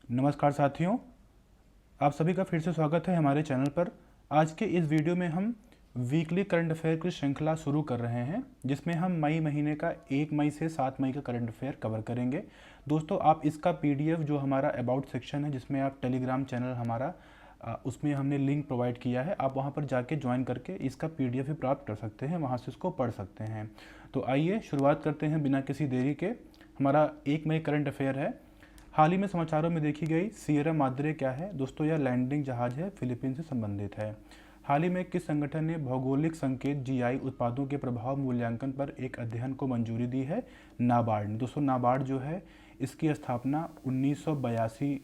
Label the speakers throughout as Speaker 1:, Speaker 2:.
Speaker 1: नमस्कार साथियों, आप सभी का फिर से स्वागत है हमारे चैनल पर। आज के इस वीडियो में हम वीकली करंट अफेयर की श्रृंखला शुरू कर रहे हैं, जिसमें हम मई महीने का 1 मई से 7 मई का करंट अफेयर कवर करेंगे। दोस्तों, आप इसका पीडीएफ जो हमारा अबाउट सेक्शन है, जिसमें आप टेलीग्राम चैनल हमारा उसमें हमने लिंक प्रोवाइड किया है, आप वहां पर जाके ज्वाइन करके इसका पीडीएफ भी प्राप्त कर सकते हैं, वहां से इसको पढ़ सकते हैं। तो आइए शुरुआत करते हैं बिना किसी देरी के। हमारा 1 मई करंट अफेयर है। हाल ही में समाचारों में देखी गई सियरा माद्रे क्या है? दोस्तों, यह लैंडिंग जहाज है, फिलीपींस से संबंधित है। हाल ही में किस संगठन ने भौगोलिक संकेत जीआई उत्पादों के प्रभाव मूल्यांकन पर एक अध्ययन को मंजूरी दी है? नाबार्ड ने। दोस्तों, नाबार्ड जो है इसकी स्थापना 1982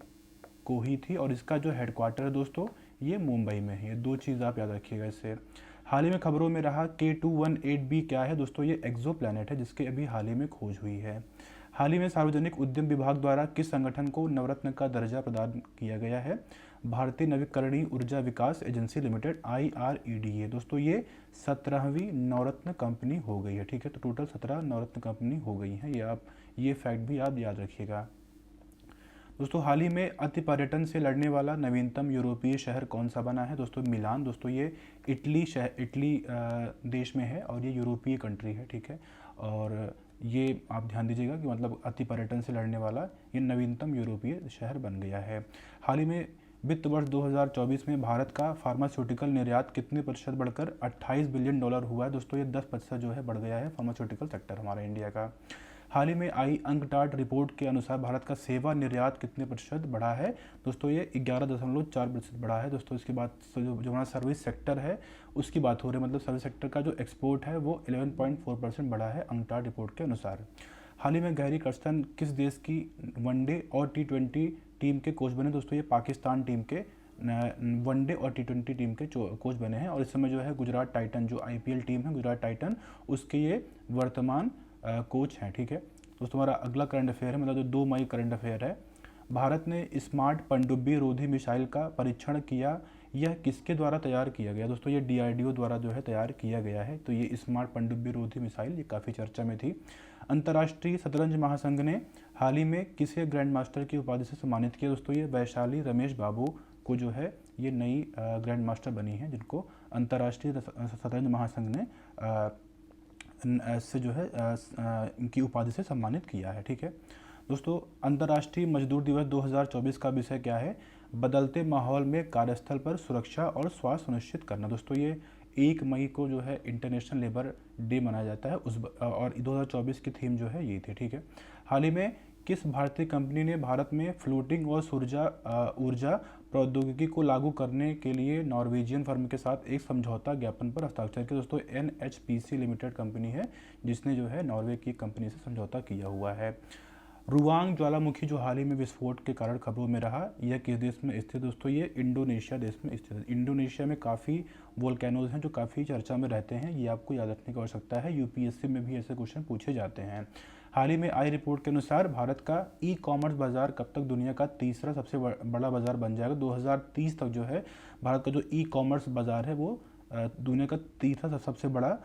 Speaker 1: को ही थी और इसका जो हेडक्वार्टर है दोस्तों, ये मुंबई में है। ये दो चीज़ आप याद रखिएगा इससे। हाल ही में खबरों में रहा K218b क्या है? दोस्तों, ये एक्सो प्लैनेट है जिसके अभी हाल ही में खोज हुई है। हाल ही में सार्वजनिक उद्यम विभाग द्वारा किस संगठन को नवरत्न का दर्जा प्रदान किया गया है? भारतीय नवीकरणीय ऊर्जा विकास एजेंसी लिमिटेड IREDA। दोस्तों, ये 17वीं नवरत्न कंपनी हो गई है। ठीक है, तो टोटल 17 नवरत्न कंपनी हो गई हैं। ये फैक्ट भी आप याद रखिएगा। दोस्तों, हाल ही में अति पर्यटन से लड़ने वाला नवीनतम यूरोपीय शहर कौन सा बना है? दोस्तों, मिलान। दोस्तों, ये इटली देश में है और ये यूरोपीय कंट्री है। ठीक है, और ये आप ध्यान दीजिएगा कि मतलब अति पर्यटन से लड़ने वाला ये नवीनतम यूरोपीय शहर बन गया है। हाल ही में वित्त वर्ष 2024 में भारत का फार्मास्यूटिकल निर्यात कितने प्रतिशत बढ़कर 28 बिलियन डॉलर हुआ है? दोस्तों, ये 10% जो है बढ़ गया है फार्मास्यूटिकल सेक्टर हमारा इंडिया का। हाल ही में आई अंकटाड रिपोर्ट के अनुसार भारत का सेवा निर्यात कितने प्रतिशत बढ़ा है? दोस्तों, ये 11.4% बढ़ा है। दोस्तों, इसके बाद जो हमारा सर्विस सेक्टर है उसकी बात हो रही है, मतलब सर्विस सेक्टर का जो एक्सपोर्ट है वो 11.4% बढ़ा है अंकटाड रिपोर्ट के अनुसार। हाल ही में गहरी करसन किस देश की वनडे और T20 टीम के कोच बने? दोस्तों, ये पाकिस्तान टीम के वनडे और T20 टीम के कोच बने हैं और इस समय जो है गुजरात टाइटन, जो IPL टीम है गुजरात टाइटन, उसके ये वर्तमान कोच हैं। ठीक है दोस्तों, हमारा अगला करंट अफेयर है, मतलब जो 2 मई करंट अफेयर है। भारत ने स्मार्ट पनडुब्बी रोधी मिसाइल का परीक्षण किया, यह किसके द्वारा तैयार किया गया? दोस्तों, ये DRDO द्वारा जो है तैयार किया गया है। तो ये स्मार्ट पनडुब्बी रोधी मिसाइल ये काफ़ी चर्चा में थी। अंतर्राष्ट्रीय शतरंज महासंघ ने हाल ही में किसे ग्रैंड मास्टर की उपाधि से सम्मानित किया? दोस्तों, ये वैशाली रमेश बाबू को जो है ये नई ग्रैंड मास्टर बनी है, जिनको अंतर्राष्ट्रीय शतरंज महासंघ ने से जो है इनकी उपाधि से सम्मानित किया है। ठीक है दोस्तों, अंतर्राष्ट्रीय मजदूर दिवस 2024 का विषय क्या है? बदलते माहौल में कार्यस्थल पर सुरक्षा और स्वास्थ्य सुनिश्चित करना। दोस्तों, ये 1 मई को जो है इंटरनेशनल लेबर डे मनाया जाता है और 2024 की थीम जो है ये थी। ठीक है, हाल ही में किस भारतीय कंपनी ने भारत में फ्लोटिंग और ऊर्जा प्रौद्योगिकी को लागू करने के लिए नॉर्वेजियन फर्म के साथ एक समझौता ज्ञापन पर हस्ताक्षर किया? दोस्तों, NHPC लिमिटेड कंपनी है जिसने जो है नॉर्वे की कंपनी से समझौता किया हुआ है। रुवांग ज्वालामुखी जो हाल ही में विस्फोट के कारण खबरों में रहा, यह किस देश में स्थित है? दोस्तों, ये इंडोनेशिया देश में स्थित है। इंडोनेशिया में काफ़ी वोल्केनोज हैं जो काफ़ी चर्चा में रहते हैं, ये आपको याद रखने की आवश्यकता है। UPSC में भी ऐसे क्वेश्चन पूछे जाते हैं। हाल ही में आई रिपोर्ट के अनुसार भारत का ई-कॉमर्स बाजार कब तक दुनिया का तीसरा सबसे बड़ा बाजार बन जाएगा? 2030 तक जो है भारत का जो ई-कॉमर्स बाजार है वो दुनिया का तीसरा सबसे बड़ा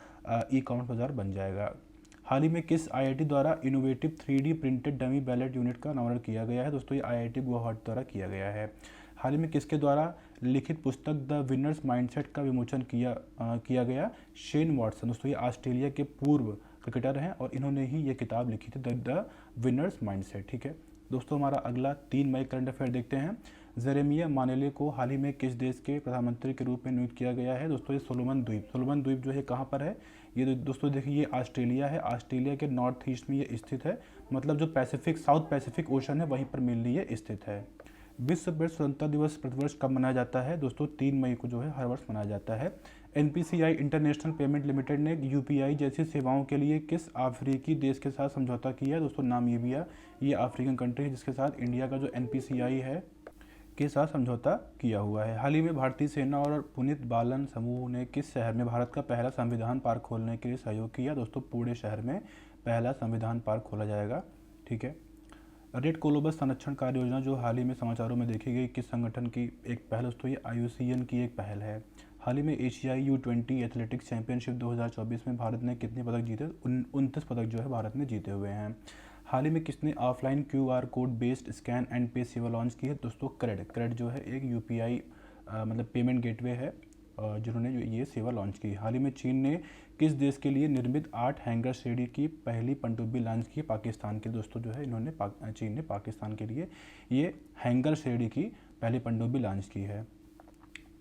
Speaker 1: ई-कॉमर्स बाजार बन जाएगा। हाल ही में किस IIT द्वारा innovative 3D printed dummy ballot unit का अनावरण किया गया है? दोस्तों, ये IIT गुवाहाटी द्वारा किया गया है। हाल ही में किसके द्वारा लिखित पुस्तक द विनर्स माइंडसेट का विमोचन किया गया? Shane Watson. दोस्तों, ये ऑस्ट्रेलिया के पूर्व क्रिकेटर हैं और इन्होंने ही ये किताब लिखी थी, द विनर्स माइंडसेट। ठीक है दोस्तों, हमारा अगला 3 मई करंट अफेयर देखते हैं। जेरेमिया मानेले को हाल ही में किस देश के प्रधानमंत्री के रूप में नियुक्त किया गया है? दोस्तों, ये सोलोमन द्वीप। सोलोमन द्वीप जो है कहाँ पर है? ये दोस्तों देखिए, ये ऑस्ट्रेलिया है। ऑस्ट्रेलिया के नॉर्थ ईस्ट में ये स्थित है, मतलब जो साउथ पैसिफिक ओशन है वहीं पर मेनली ये स्थित है। विश्व प्रेस स्वतंत्रता दिवस प्रतिवर्ष कब मनाया जाता है? दोस्तों, 3 मई को जो है हर वर्ष मनाया जाता है। NPCI इंटरनेशनल पेमेंट लिमिटेड ने UPI जैसी सेवाओं के लिए किस अफ्रीकी देश के साथ समझौता किया है? दोस्तों, नामीबिया, ये अफ्रीकन कंट्री है जिसके साथ इंडिया का जो NPCI है के साथ समझौता किया हुआ है। हाल ही में भारतीय सेना और पुनीत बालन समूह ने किस शहर में भारत का पहला संविधान पार्क खोलने के लिए सहयोग किया? दोस्तों, पुणे शहर में पहला संविधान पार्क खोला जाएगा। ठीक है, रेड कोलंबस संरक्षण कार्य योजना जो हाल ही में समाचारों में देखी गई, किस संगठन की एक पहल? दोस्तों, ये IUCN की एक पहल है। हाल ही में एशियाई U20 एथलेटिक्स चैंपियनशिप 2024 में भारत ने कितने पदक जीते? 29 पदक जो है भारत ने जीते हुए हैं। हाल ही में किसने offline QR code based scan and पे सेवा लॉन्च की है? दोस्तों क्रेड जो है एक UPI मतलब पेमेंट गेटवे है जिन्होंने ये सेवा लॉन्च की। हाल ही में चीन ने किस देश के लिए निर्मित 8 हैंगर श्रेणी की पहली पनडुब्बी लॉन्च की? पाकिस्तान के दोस्तों जो है इन्होंने चीन ने पाकिस्तान के लिए ये हैंगर श्रेणी की पहली पनडुब्बी लॉन्च की है।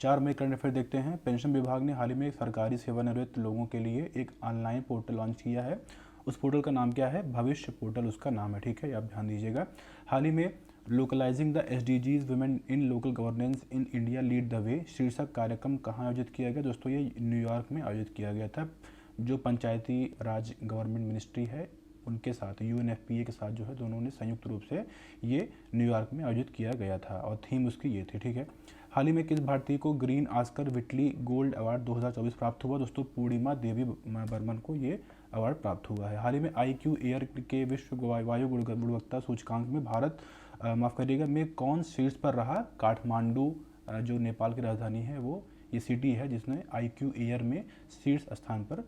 Speaker 1: 4 मई करंट अफेयर देखते हैं। पेंशन विभाग ने हाल ही में सरकारी सेवानिवृत्त लोगों के लिए एक ऑनलाइन पोर्टल लॉन्च किया है। उस पोर्टल का नाम क्या है? भविष्य पोर्टल उसका नाम है, ठीक है, आप ध्यान दीजिएगा। हाल ही में localising the SDGs women in local governance in India lead the way शीर्षक कार्यक्रम कहाँ आयोजित किया गया? दोस्तों ये न्यूयॉर्क में आयोजित किया गया था। जो पंचायती राज गवर्नमेंट मिनिस्ट्री है उनके साथ UNFPA के साथ जो है दोनों ने संयुक्त रूप से ये न्यूयॉर्क में आयोजित किया गया था और थीम उसकी ये थी, ठीक है। हाल ही में किस भारतीय को green Oscar Whitley gold award 2024 प्राप्त हुआ? दोस्तों पूर्णिमा देवी बर्मन को ये अवार्ड प्राप्त हुआ है। हाल ही में IQ एयर के विश्व वायु गुणवत्ता सूचकांक में भारत माफ़ करिएगा में कौन शीर्ष पर रहा? काठमांडू जो नेपाल की राजधानी है वो ये सिटी है जिसने IQ एयर में शीर्ष स्थान पर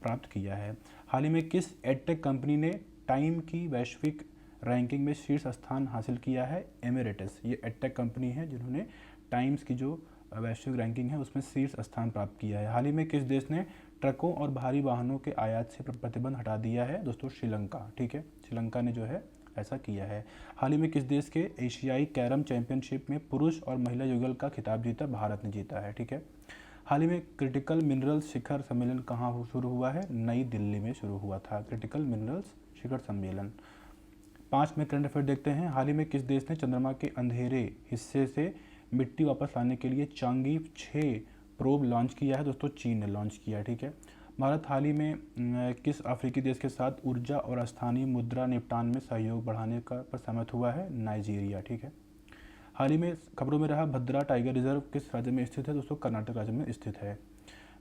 Speaker 1: प्राप्त किया है। हाल ही में किस एडटेक कंपनी ने टाइम की वैश्विक रैंकिंग में शीर्ष स्थान हासिल किया है? एमिरेटस, ये एडटेक कंपनी है जिन्होंने टाइम्स की जो वैश्विक रैंकिंग है उसमें शीर्ष स्थान प्राप्त किया है। हाल ही में किस देश ने ट्रकों और भारी वाहनों के आयात से प्रतिबंध हटा दिया है? दोस्तों श्रीलंका, ठीक है, श्रीलंका ने जो है ऐसा किया है। हाल ही में किस देश के एशियाई कैरम चैंपियनशिप में पुरुष और महिला युगल का खिताब जीता? भारत ने जीता है, ठीक है। हाल ही में क्रिटिकल मिनरल्स शिखर सम्मेलन कहाँ शुरू हुआ है? नई दिल्ली में शुरू हुआ था क्रिटिकल मिनरल्स शिखर सम्मेलन। 5 में करंट अफेयर देखते हैं। हाल ही में किस देश ने चंद्रमा के अंधेरे हिस्से से मिट्टी वापस लाने के लिए चांगी 6 प्रोब लॉन्च किया है? दोस्तों चीन ने लॉन्च किया, ठीक है। भारत हाल ही में किस अफ्रीकी देश के साथ ऊर्जा और स्थानीय मुद्रा निपटान में सहयोग बढ़ाने का पर सहमत हुआ है? नाइजीरिया, ठीक है। हाल ही में खबरों में रहा भद्रा टाइगर रिजर्व किस राज्य में स्थित है? दोस्तों कर्नाटक राज्य में स्थित है।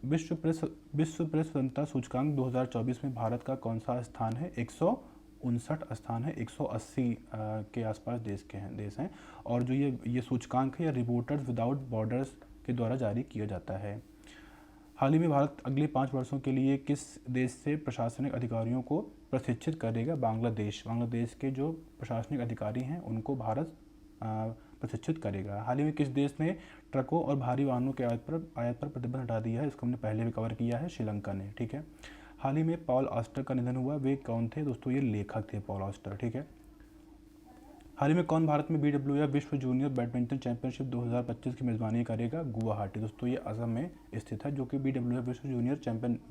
Speaker 1: विश्व प्रेस स्वतंत्रता सूचकांक 2024 में भारत का कौन सा स्थान है? 159 स्थान है। 180 के आसपास देश हैं और जो ये सूचकांक है या रिपोर्टर्स विदाउट बॉर्डर्स के द्वारा जारी किया जाता है। हाल ही में भारत अगले 5 वर्षों के लिए किस देश से प्रशासनिक अधिकारियों को प्रशिक्षित करेगा? बांग्लादेश के जो प्रशासनिक अधिकारी हैं उनको भारत प्रशिक्षित करेगा। हाल ही में किस देश ने ट्रकों और भारी वाहनों के आयात पर प्रतिबंध हटा दिया है? इसको हमने पहले भी कवर किया है, श्रीलंका ने, ठीक है। हाल ही में पॉल ऑस्टर का निधन हुआ, वे कौन थे? दोस्तों ये लेखक थे पॉल ऑस्टर, ठीक है। हाल ही में कौन भारत में BWF विश्व जूनियर बैडमिंटन चैंपियनशिप 2025 की मेज़बानी करेगा? गुवाहाटी, दोस्तों ये असम में स्थित है जो कि BWF विश्व जूनियर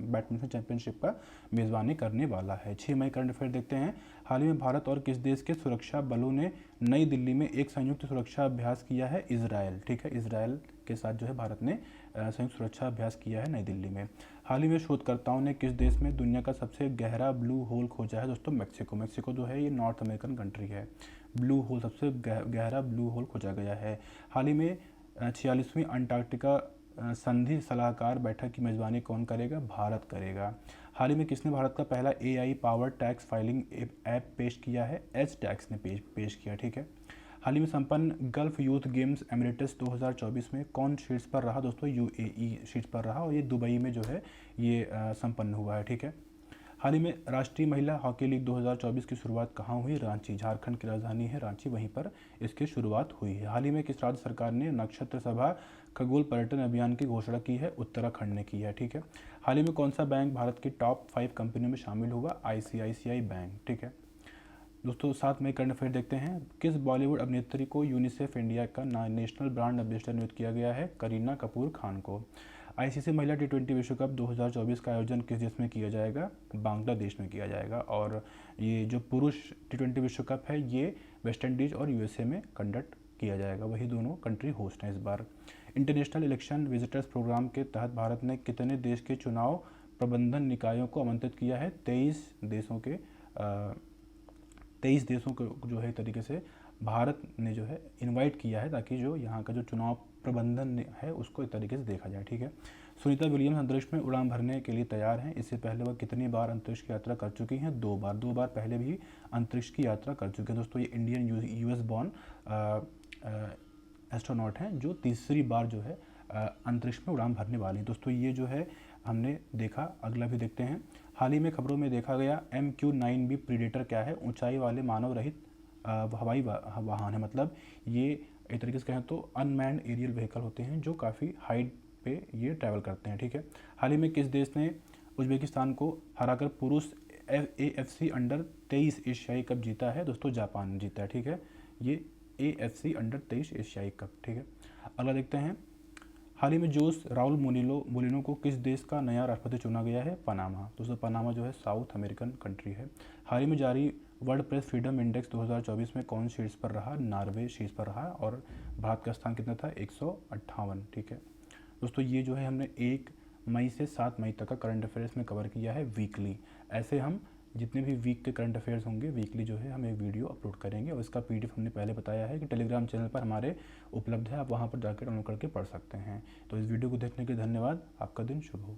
Speaker 1: बैडमिंटन चैंपियनशिप का मेज़बानी करने वाला है। 6 मई करंट अफेयर देखते हैं। हाल ही में भारत और किस देश के सुरक्षा बलों ने नई दिल्ली में एक संयुक्त सुरक्षा अभ्यास किया है? इजरायल, ठीक है, इजरायल के साथ जो है भारत ने संयुक्त सुरक्षा अभ्यास किया है नई दिल्ली में। हाल ही में शोधकर्ताओं ने किस देश में दुनिया का सबसे गहरा ब्लू होल खोजा है? दोस्तों मेक्सिको जो है ये नॉर्थ अमेरिकन कंट्री है। ब्लू होल सबसे गहरा ब्लू होल खोजा गया है। हाल ही में 46वीं अंटार्कटिका संधि सलाहकार बैठक की मेज़बानी कौन करेगा? भारत करेगा। हाल ही में किसने भारत का पहला AI powered tax filing app पेश किया है? एच टैक्स ने पेश किया, ठीक है। हाल ही में संपन्न गल्फ यूथ गेम्स एमिरेट्स 2024 में कौन शीर्ष पर रहा? दोस्तों UAE शीर्ष पर रहा और ये दुबई में जो है ये संपन्न हुआ है, ठीक है। हाल ही में राष्ट्रीय महिला हॉकी लीग 2024 की शुरुआत कहाँ हुई? रांची, झारखंड की राजधानी है रांची, वहीं पर इसकी शुरुआत हुई है। हाल ही में किस राज्य सरकार ने नक्षत्र सभा खगोल पर्यटन अभियान की घोषणा की है? उत्तराखंड ने की है, ठीक है। हाल ही में कौन सा बैंक भारत की टॉप 5 कंपनियों में शामिल होगा? ICICI बैंक, ठीक है। दोस्तों 7 मई करंट अफेयर देखते हैं। किस बॉलीवुड अभिनेत्री को यूनिसेफ इंडिया का नेशनल ब्रांड एम्बेसडर नियुक्त किया गया है? करीना कपूर खान को। ICC महिला T20 विश्व कप 2024 का आयोजन किस देश में किया जाएगा? बांग्लादेश में किया जाएगा। और ये जो पुरुष T20 विश्व कप है ये वेस्ट इंडीज़ और USA में कंडक्ट किया जाएगा, वही दोनों कंट्री होस्ट हैं इस बार। इंटरनेशनल इलेक्शन विजिटर्स प्रोग्राम के तहत भारत ने कितने देश के चुनाव प्रबंधन निकायों को आमंत्रित किया है? 23 देशों को जो है तरीके से भारत ने जो है इनवाइट किया है ताकि जो यहाँ का जो चुनाव प्रबंधन है उसको एक तरीके से देखा जाए, ठीक है। सुनीता विलियम्स अंतरिक्ष में उड़ान भरने के लिए तैयार हैं। इससे पहले वह कितनी बार अंतरिक्ष की यात्रा कर चुकी हैं? 2 बार पहले भी अंतरिक्ष की यात्रा कर चुके हैं। दोस्तों ये इंडियन US बॉर्न एस्ट्रोनॉट हैं जो तीसरी बार जो है अंतरिक्ष में उड़ान भरने वाले हैं। दोस्तों ये जो है हमने देखा, अगला भी देखते हैं। हाल ही में खबरों में देखा गया MQ-9B प्रीडेटर क्या है? ऊंचाई वाले मानव रहित हवाई वाहन है। मतलब ये एक तरीके से कहें तो अनमैन्ड एरियल व्हीकल होते हैं जो काफ़ी हाइट पे ये ट्रैवल करते हैं। ठीक है। हाल ही में किस देश ने उज्बेकिस्तान को हराकर पुरुष AFC अंडर-23 एशियाई कप जीता है? दोस्तों जापान ने जीता है। ठीक है, ये AFC अंडर-23 एशियाई कप। ठीक है, अगला देखते हैं। हाल ही में जोस राउल मोलिनो को किस देश का नया राष्ट्रपति चुना गया है? पनामा। दोस्तों पनामा जो है साउथ अमेरिकन कंट्री है। हाल ही में जारी वर्ल्ड प्रेस फ्रीडम इंडेक्स 2024 में कौन शीर्ष पर रहा? नॉर्वे शीर्ष पर रहा और भारत का स्थान कितना था? 158। ठीक है दोस्तों, ये जो है हमने 1 मई से 7 मई तक का करंट अफेयर्स में कवर किया है वीकली। ऐसे हम जितने भी वीक के करंट अफेयर्स होंगे वीकली जो है हम एक वीडियो अपलोड करेंगे और इसका PDF हमने पहले बताया है कि टेलीग्राम चैनल पर हमारे उपलब्ध है, आप वहाँ पर जाकर डाउनलोड करके पढ़ सकते हैं। तो इस वीडियो को देखने के लिए धन्यवाद। आपका दिन शुभ हो।